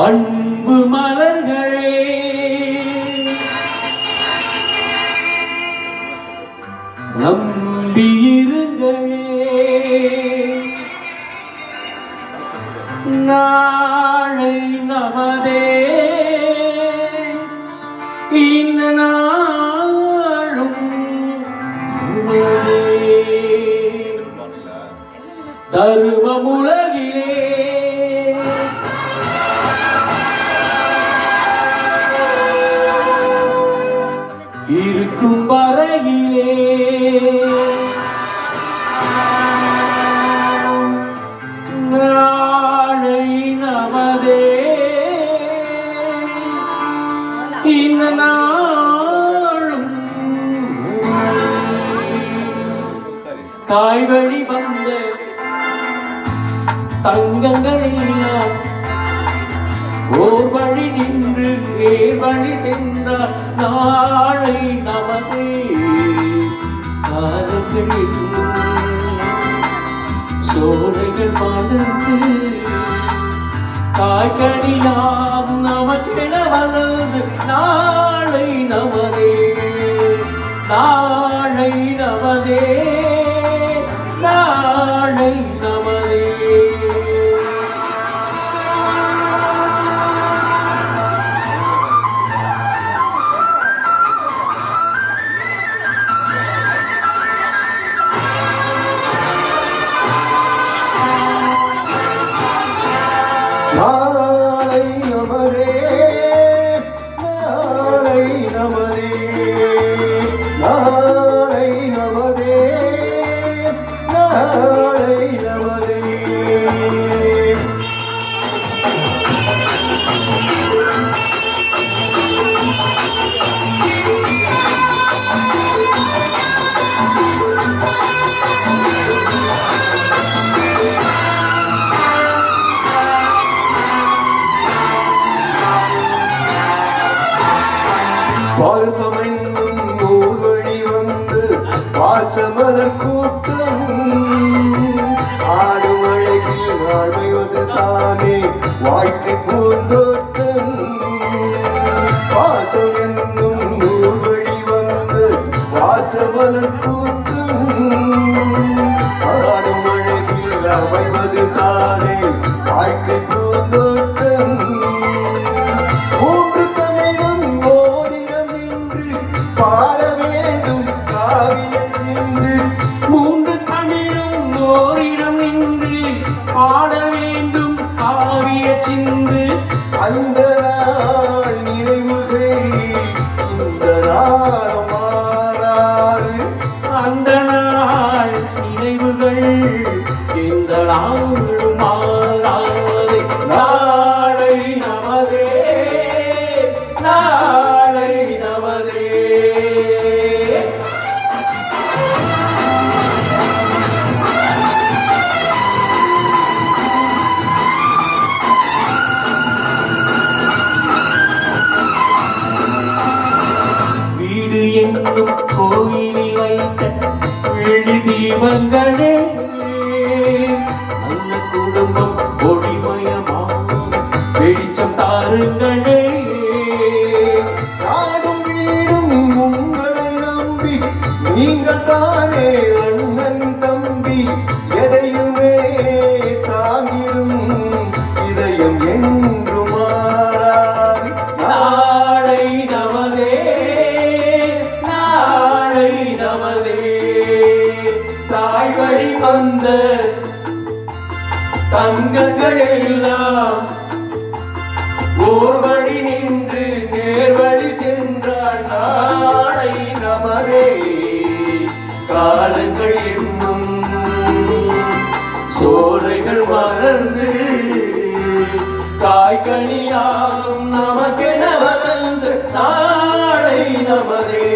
அன்பு மலர்களே நம்பியிருங்களே, நாளை நமதே, இந்த நாளும் நமதே. தருமமுலகிலே இருக்கும் வரையிலே நாளை நமதே, இந்த நாளும் தாய் வழி வந்த தங்கங்களெல்லாம் ஓர் வழி நின்று நேர் வழி சென்றார். நாளை நமதே, காலங்கள் இன்னும் சோலைகள் மலர்ந்து காய்கனியாகும் நமக்கென வளர்ந்து. நாளை நமதே, நாளை நமதே, நாளை நமதே. நாளை நமதே, நாளை நமதே, நாளை நமதே, நாளை நமதே. பாசமென்னும் நூல் வழி வந்து வாசமலர் கூட்டம் ஆடும் அழகில் ஆழ்வது தானே வாழ்க்கை பூந்தோட்டம். பாசம் என்னும் நூல் வழி வந்து வாசமலர் கூட்டம் ஆடும் அழகில் அமைவது தானே வாழ்க்கை பூந்தோட்டம். பாட வேண்டும் காவிய சிந்து, மூன்று தமிழும் ஓரிடம் நின்று பாட வேண்டும் காவிய சிந்து. அந்த நாள் நினைவுகள் இந்த நாள் மாறாது, அந்த நாள் நினைவுகள் இந்த நாளும் மாறாது. நாளை நமதே, நாளை நமதே. வீடு என்னும் கோயிலில் வைத்த விழி தீபங்களே, நல்ல குடும்பம் ஒளிமயமான வெளிச்சம் தாருங்களே. நாடும் வீடும் உங்களை நம்பி நீங்கள் தானே அண்ணன் தம்பி, எதையுமே தாங்கிடும் இதயம் என்று மாறாது. நாளை நமதே, நாளை நமதே. தாய் வழி வந்த தங்கங்கள் எல்லாம் ஓர் வழி நின்று நேர் வழி சென்றார். நாளை நமதே, காலங்கள் இன்னும் சோலைகள் மலர்ந்து காய்கனியாகும் நமக்கென வளர்ந்து. நாளை நமதே.